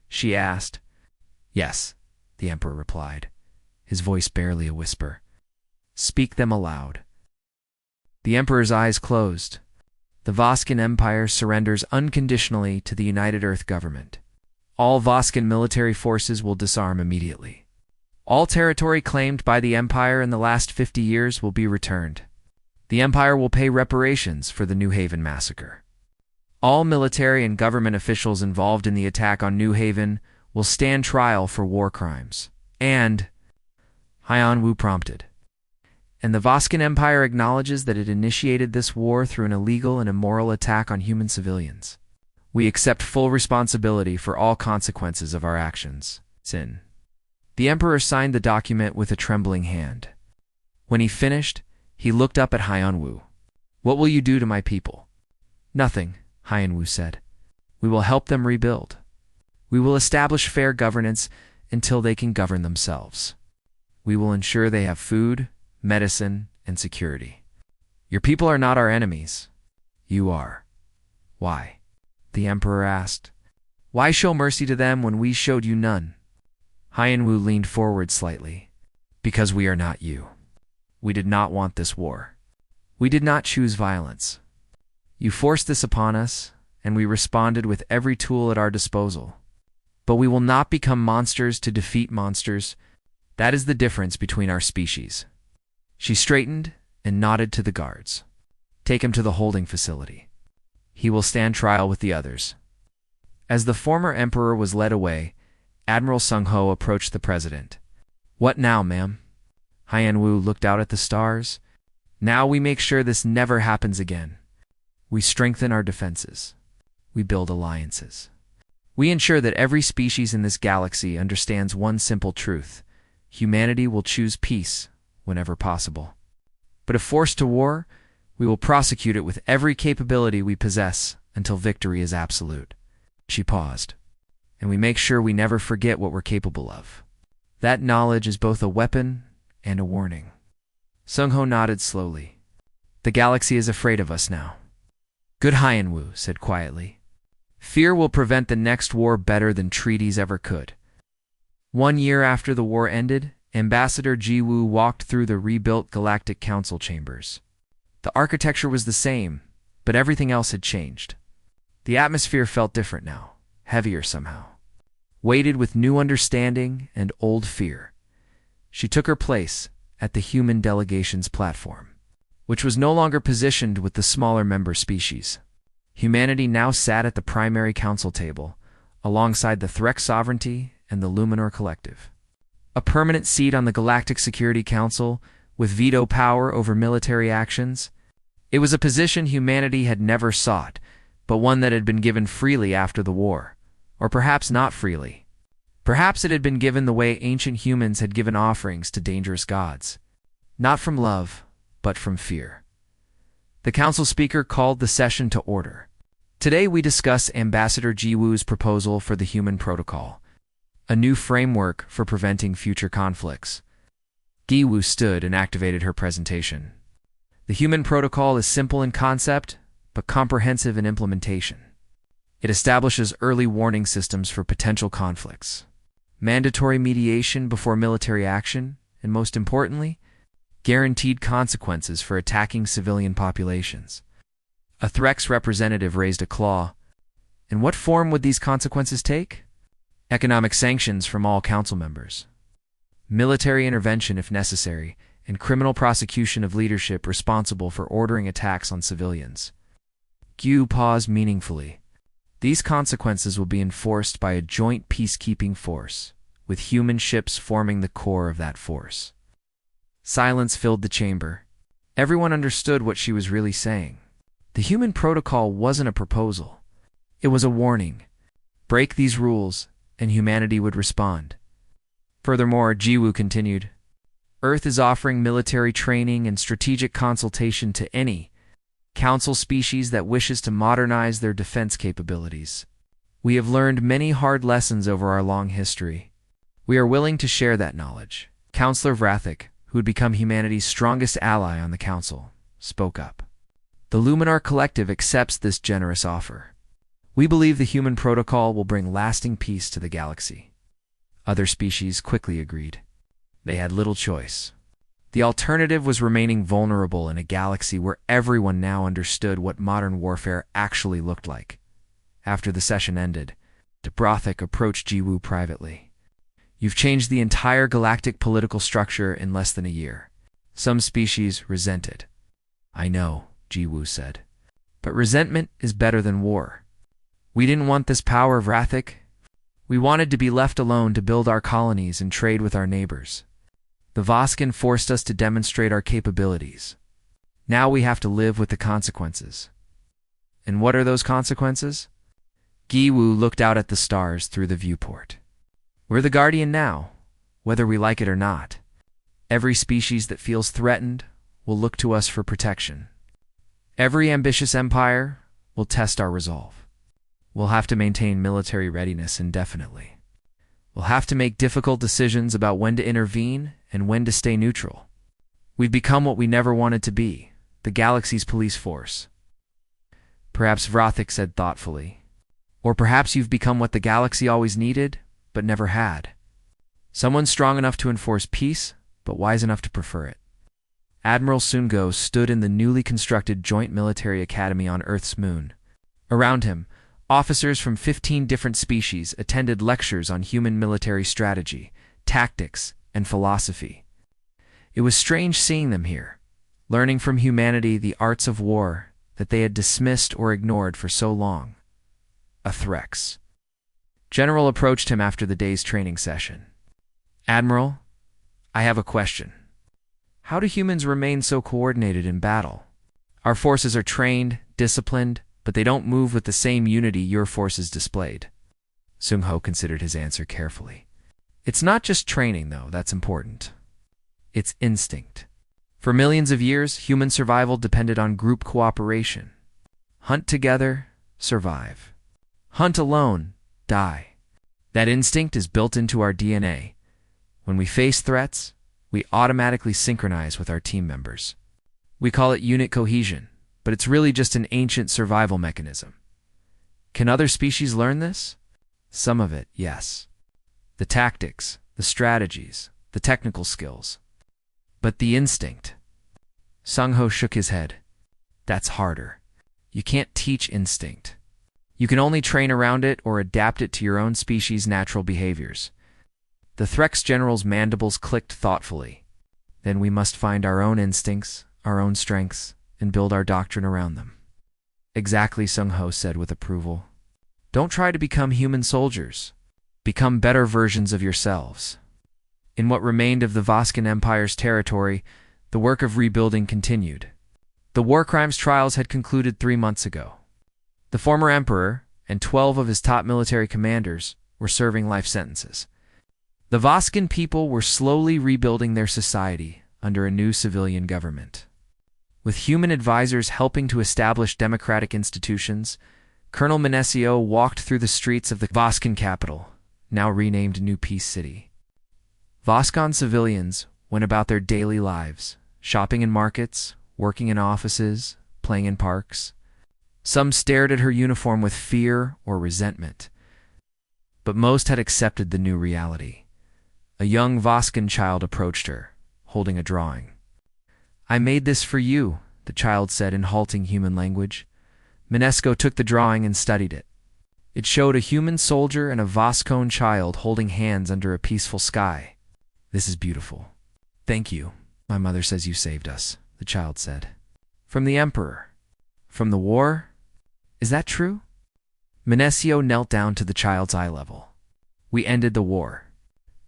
she asked. "Yes," the Emperor replied, his voice barely a whisper. "Speak them aloud." The Emperor's eyes closed. The Voskin Empire surrenders unconditionally to the United Earth government. All Voskin military forces will disarm immediately. All territory claimed by the Empire in the last 50 years will be returned. The Empire will pay reparations for the New Haven massacre. All military and government officials involved in the attack on New Haven will stand trial for war crimes. And, Hyenwu prompted, and the Voskin Empire acknowledges that it initiated this war through an illegal and immoral attack on human civilians. We accept full responsibility for all consequences of our actions. Sin. The Emperor signed the document with a trembling hand. When he finished, he looked up at Hyenwu. "What will you do to my people?" "Nothing," Hyenwu said. "We will help them rebuild. We will establish fair governance until they can govern themselves. We will ensure they have food, medicine, and security. Your people are not our enemies. You are." "Why?" the Emperor asked. "Why show mercy to them when we showed you none?" Hyenwu leaned forward slightly. "Because we are not you. We did not want this war. We did not choose violence. You forced this upon us, and we responded with every tool at our disposal. But we will not become monsters to defeat monsters. That is the difference between our species." She straightened and nodded to the guards. "Take him to the holding facility. He will stand trial with the others." As the former emperor was led away, Admiral Sungho approached the president. "What now, ma'am?" Hyenwu looked out at the stars. "Now we make sure this never happens again. We strengthen our defenses. We build alliances. We ensure that every species in this galaxy understands one simple truth: humanity will choose peace whenever possible. But if forced to war, we will prosecute it with every capability we possess until victory is absolute." She paused. "And we make sure we never forget what we're capable of. That knowledge is both a weapon and a warning." Sungho nodded slowly. "The galaxy is afraid of us now." Good Hyenwu said quietly. "Fear will prevent the next war better than treaties ever could." 1 year after the war ended, Ambassador Jiwoo walked through the rebuilt Galactic Council chambers. The architecture was the same, but everything else had changed. The atmosphere felt different now, heavier somehow, weighted with new understanding and old fear. She took her place at the human delegation's platform, which was no longer positioned with the smaller member species. Humanity now sat at the primary council table, alongside the Threk Sovereignty and the Luminor Collective. A permanent seat on the Galactic Security Council, with veto power over military actions. It was a position humanity had never sought, but one that had been given freely after the war. Or perhaps not freely. Perhaps it had been given the way ancient humans had given offerings to dangerous gods. Not from love, but from fear. The council speaker called the session to order. Today we discuss Ambassador Jiwoo's proposal for the Human Protocol, a new framework for preventing future conflicts. Jiwoo stood and activated her presentation. The Human Protocol is simple in concept, but comprehensive in implementation. It establishes early warning systems for potential conflicts, mandatory mediation before military action, and most importantly, guaranteed consequences for attacking civilian populations. A Threx representative raised a claw. And what form would these consequences take? Economic sanctions from all council members, military intervention if necessary, and criminal prosecution of leadership responsible for ordering attacks on civilians. Gyu paused meaningfully. These consequences will be enforced by a joint peacekeeping force, with human ships forming the core of that force. Silence filled the chamber. Everyone understood what she was really saying. The Human Protocol wasn't a proposal. It was a warning. Break these rules, and humanity would respond. Furthermore, Jiwoo continued, Earth is offering military training and strategic consultation to any council species that wishes to modernize their defense capabilities. We have learned many hard lessons over our long history. We are willing to share that knowledge. Counselor Vrathik, who had become humanity's strongest ally on the council, spoke up. The Luminar Collective accepts this generous offer. We believe the Human Protocol will bring lasting peace to the galaxy. Other species quickly agreed. They had little choice. The alternative was remaining vulnerable in a galaxy where everyone now understood what modern warfare actually looked like. After the session ended, Vrathik approached Jiwoo privately. You've changed the entire galactic political structure in less than a year. Some species resent it. I know, Jiwoo said. But resentment is better than war. We didn't want this power, Vrathik. We wanted to be left alone to build our colonies and trade with our neighbors. The Voskin forced us to demonstrate our capabilities. Now we have to live with the consequences. And what are those consequences? Jiwoo looked out at the stars through the viewport. We're the Guardian now, whether we like it or not. Every species that feels threatened will look to us for protection. Every ambitious empire will test our resolve. We'll have to maintain military readiness indefinitely. We'll have to make difficult decisions about when to intervene and when to stay neutral. We've become what we never wanted to be, the galaxy's police force. Perhaps Vrathik said thoughtfully. Or perhaps you've become what the galaxy always needed, but never had. Someone strong enough to enforce peace, but wise enough to prefer it. Admiral Sungo stood in the newly constructed Joint Military Academy on Earth's moon. Around him, officers from 15 different species attended lectures on human military strategy, tactics, and philosophy. It was strange seeing them here, learning from humanity the arts of war that they had dismissed or ignored for so long. A Threx. General approached him after the day's training session. Admiral, I have a question. How do humans remain so coordinated in battle? Our forces are trained, disciplined, but they don't move with the same unity your forces displayed. Sung-ho considered his answer carefully. It's not just training, though, that's important. It's instinct. For millions of years, human survival depended on group cooperation. Hunt together, survive. Hunt alone, die. That instinct is built into our DNA. When we face threats, we automatically synchronize with our team members. We call it unit cohesion, but it's really just an ancient survival mechanism. Can other species learn this? Some of it, yes. The tactics, the strategies, the technical skills. But the instinct. Sung-ho shook his head. That's harder. You can't teach instinct. You can only train around it or adapt it to your own species' natural behaviors. The Threx general's mandibles clicked thoughtfully. Then we must find our own instincts, our own strengths, and build our doctrine around them. Exactly, Sung-ho said with approval. Don't try to become human soldiers. Become better versions of yourselves. In what remained of the Voskin Empire's territory, the work of rebuilding continued. The war crimes trials had concluded 3 months ago. The former emperor and 12 of his top military commanders were serving life sentences. The Voskan people were slowly rebuilding their society under a new civilian government. With human advisors helping to establish democratic institutions, Colonel Minesio walked through the streets of the Voskan capital, now renamed New Peace City. Voskan civilians went about their daily lives, shopping in markets, working in offices, playing in parks. Some stared at her uniform with fear or resentment, but most had accepted the new reality. A young Voskan child approached her, holding a drawing. "I made this for you," the child said in halting human language. Minesco took the drawing and studied it. It showed a human soldier and a Voskone child holding hands under a peaceful sky. "This is beautiful." "Thank you. My mother says you saved us," the child said. "From the Emperor? From the war? Is that true?" Minesio knelt down to the child's eye level. "We ended the war.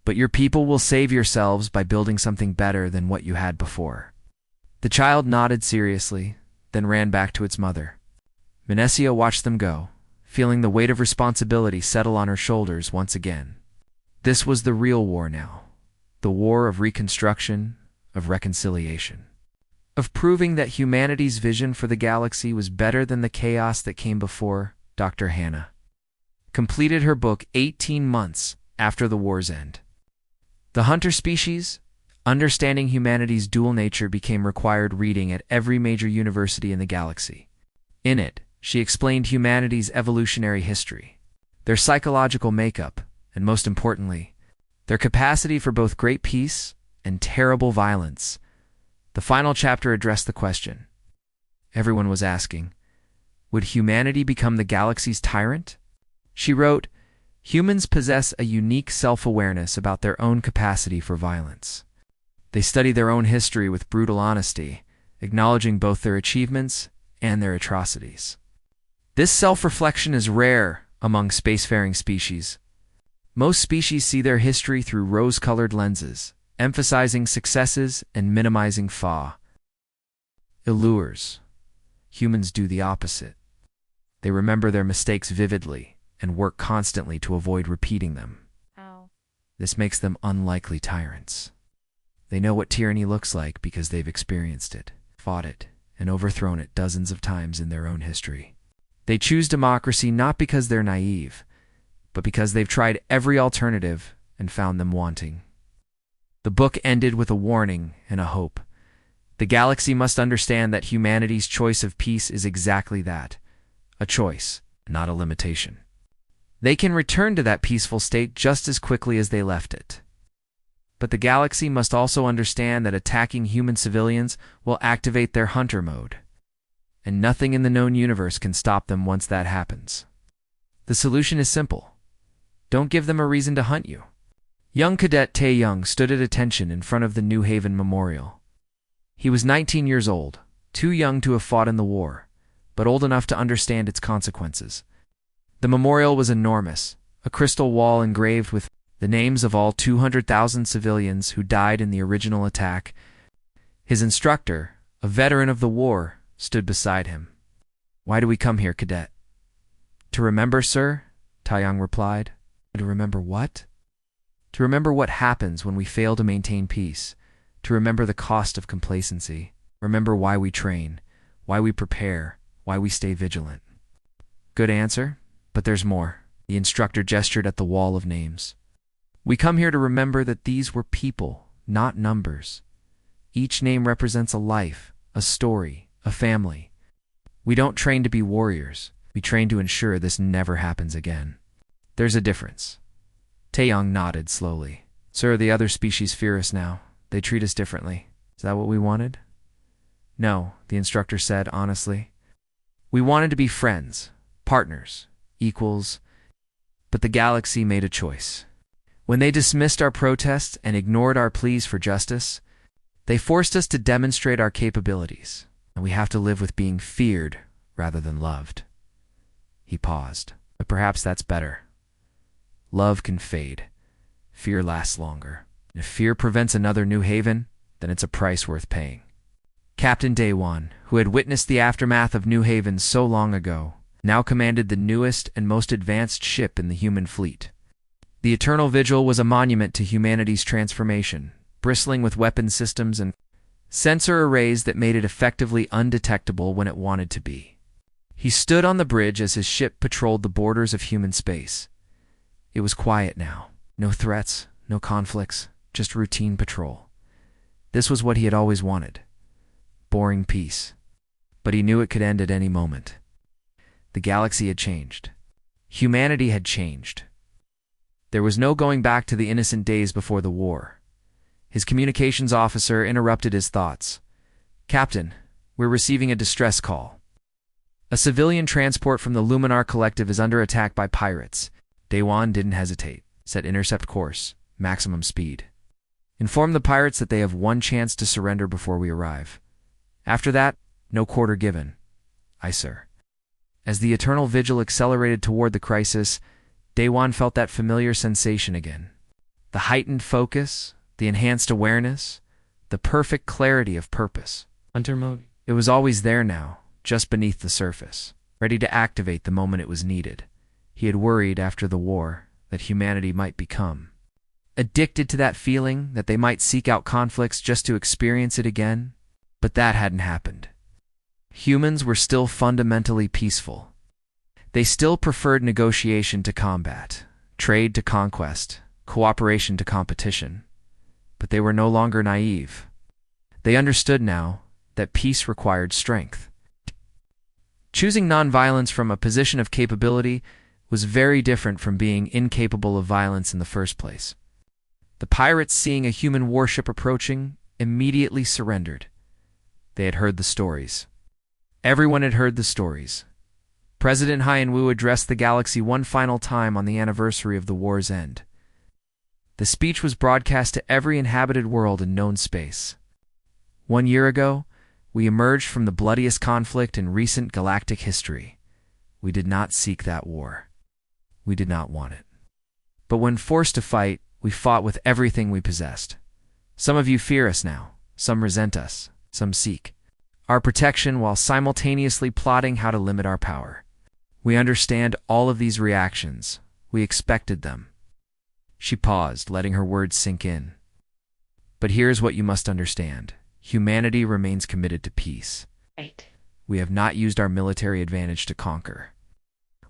But your people will save yourselves by building something better than what you had before." The child nodded seriously, then ran back to its mother. Minesio watched them go, feeling the weight of responsibility settle on her shoulders once again. This was the real war now. The war of reconstruction, of reconciliation, of proving that humanity's vision for the galaxy was better than the chaos that came before. Dr. Hannah completed her book 18 months after the war's end. The hunter species, understanding humanity's dual nature, became required reading at every major university in the galaxy. In it, she explained humanity's evolutionary history, their psychological makeup, and most importantly, their capacity for both great peace and terrible violence. The final chapter addressed the question everyone was asking: would humanity become the galaxy's tyrant? She wrote, "Humans possess a unique self-awareness about their own capacity for violence. They study their own history with brutal honesty, acknowledging both their achievements and their atrocities. This self-reflection is rare among spacefaring species. Most species see their history through rose-colored lenses, emphasizing successes and minimizing allures. Humans do the opposite. They remember their mistakes vividly and work constantly to avoid repeating them. Ow. This makes them unlikely tyrants. They know what tyranny looks like because they've experienced it, fought it, and overthrown it dozens of times in their own history. They choose democracy not because they're naive, but because they've tried every alternative and found them wanting." The book ended with a warning and a hope. The galaxy must understand that humanity's choice of peace is exactly that, a choice, not a limitation. They can return to that peaceful state just as quickly as they left it. But the galaxy must also understand that attacking human civilians will activate their hunter mode, and nothing in the known universe can stop them once that happens. The solution is simple. Don't give them a reason to hunt you. Young Cadet Tae Young stood at attention in front of the New Haven Memorial. He was 19 years old, too young to have fought in the war, but old enough to understand its consequences. The memorial was enormous, a crystal wall engraved with the names of all 200,000 civilians who died in the original attack. His instructor, a veteran of the war, stood beside him. "Why do we come here, Cadet?" "To remember, sir," Taeyang replied. "To remember what?" "To remember what happens when we fail to maintain peace. To remember the cost of complacency. Remember why we train, why we prepare, why we stay vigilant." "Good answer, but there's more." The instructor gestured at the wall of names. "We come here to remember that these were people, not numbers. Each name represents a life, a story, a family. We don't train to be warriors. We train to ensure this never happens again. There's a difference." Taeyang nodded slowly. "Sir, the other species fear us now. They treat us differently. Is that what we wanted?" "No," the instructor said honestly. "We wanted to be friends, partners, equals, but the galaxy made a choice. When they dismissed our protests and ignored our pleas for justice, they forced us to demonstrate our capabilities, and we have to live with being feared rather than loved." He paused. "But perhaps that's better. Love can fade. Fear lasts longer. If fear prevents another New Haven, then it's a price worth paying." Captain Daewon, who had witnessed the aftermath of New Haven so long ago, now commanded the newest and most advanced ship in the human fleet. The Eternal Vigil was a monument to humanity's transformation, bristling with weapon systems and sensor arrays that made it effectively undetectable when it wanted to be. He stood on the bridge as his ship patrolled the borders of human space. It was quiet now. No threats, no conflicts, just routine patrol. This was what he had always wanted. Boring peace. But he knew it could end at any moment. The galaxy had changed. Humanity had changed. There was no going back to the innocent days before the war. His communications officer interrupted his thoughts. "Captain, we're receiving a distress call. A civilian transport from the Luminar Collective is under attack by pirates." Daewon didn't hesitate. Set intercept course, maximum speed. "Inform the pirates that they have one chance to surrender before we arrive. After that, no quarter given." "Aye, sir." As the Eternal Vigil accelerated toward the crisis, Daewon felt that familiar sensation again. The heightened focus, the enhanced awareness, the perfect clarity of purpose. Hunter mode. It was always there now, just beneath the surface, ready to activate the moment it was needed. He had worried after the war that humanity might become addicted to that feeling, that they might seek out conflicts just to experience it again. But that hadn't happened. Humans were still fundamentally peaceful. They still preferred negotiation to combat, trade to conquest, cooperation to competition. But they were no longer naive. They understood now that peace required strength. Choosing nonviolence from a position of capability was very different from being incapable of violence in the first place. The pirates, seeing a human warship approaching, immediately surrendered. They had heard the stories. Everyone had heard the stories. President Hyen-Woo addressed the galaxy one final time on the anniversary of the war's end. The speech was broadcast to every inhabited world in known space. 1 year ago, we emerged from the bloodiest conflict in recent galactic history. We did not seek that war. We did not want it. But when forced to fight, we fought with everything we possessed. Some of you fear us now. Some resent us. Some seek our protection while simultaneously plotting how to limit our power. We understand all of these reactions. We expected them. She paused, letting her words sink in. But here's what you must understand. Humanity remains committed to peace. Right. We have not used our military advantage to conquer.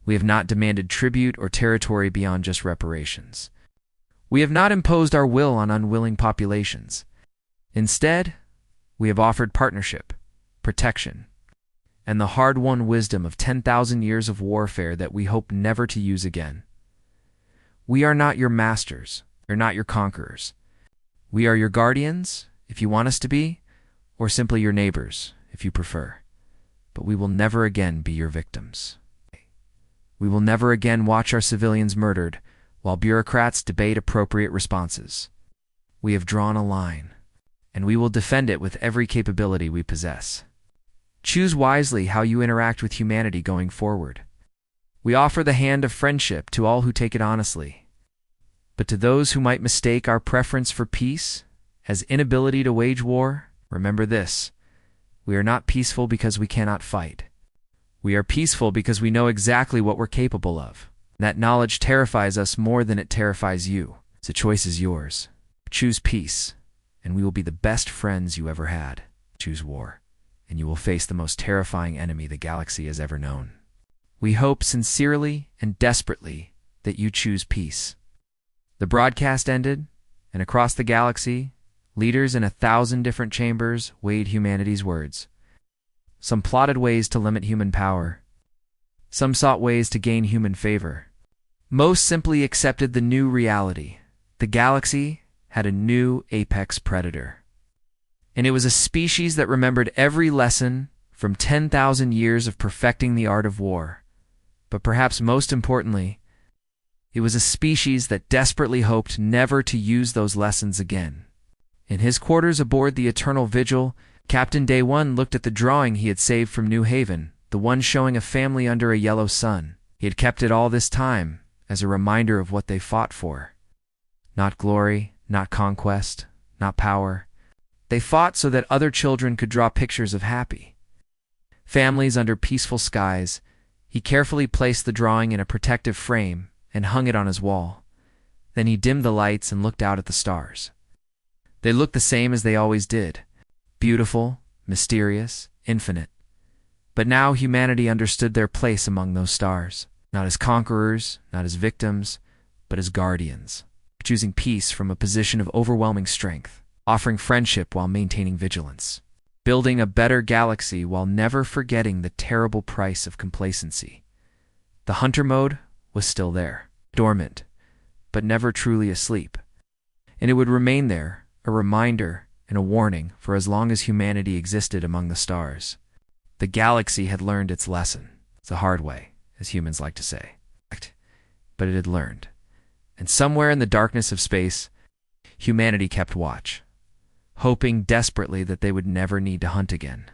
We have not demanded tribute or territory beyond just reparations. We have not imposed our will on unwilling populations. Instead, we have offered partnership, protection, and the hard-won wisdom of 10,000 years of warfare that we hope never to use again. We are not your masters, or not your conquerors. We are your guardians, if you want us to be, or simply your neighbors, if you prefer. But we will never again be your victims. We will never again watch our civilians murdered, while bureaucrats debate appropriate responses. We have drawn a line, and we will defend it with every capability we possess. Choose wisely how you interact with humanity going forward. We offer the hand of friendship to all who take it honestly. But to those who might mistake our preference for peace as inability to wage war, remember this: we are not peaceful because we cannot fight. We are peaceful because we know exactly what we're capable of. That knowledge terrifies us more than it terrifies you. The choice is yours. Choose peace, and we will be the best friends you ever had. Choose war, and you will face the most terrifying enemy the galaxy has ever known. We hope sincerely and desperately that you choose peace. The broadcast ended, and across the galaxy, leaders in 1,000 different chambers weighed humanity's words. Some plotted ways to limit human power. Some sought ways to gain human favor. Most simply accepted the new reality. The galaxy had a new apex predator. And it was a species that remembered every lesson from 10,000 years of perfecting the art of war. But perhaps most importantly, it was a species that desperately hoped never to use those lessons again. In his quarters aboard the Eternal Vigil, Captain Daewon looked at the drawing he had saved from New Haven, the one showing a family under a yellow sun. He had kept it all this time as a reminder of what they fought for. Not glory, not conquest, not power. They fought so that other children could draw pictures of happy families under peaceful skies, He carefully placed the drawing in a protective frame and hung it on his wall. Then he dimmed the lights and looked out at the stars. They looked the same as they always did: beautiful, mysterious, infinite. But now humanity understood their place among those stars, not as conquerors, not as victims, but as guardians, choosing peace from a position of overwhelming strength, offering friendship while maintaining vigilance, building a better galaxy while never forgetting the terrible price of complacency. The hunter mode was still there, dormant, but never truly asleep. And it would remain there, a reminder and a warning for as long as humanity existed among the stars. The galaxy had learned its lesson, the hard way, as humans like to say. But it had learned. And somewhere in the darkness of space, humanity kept watch, hoping desperately that they would never need to hunt again.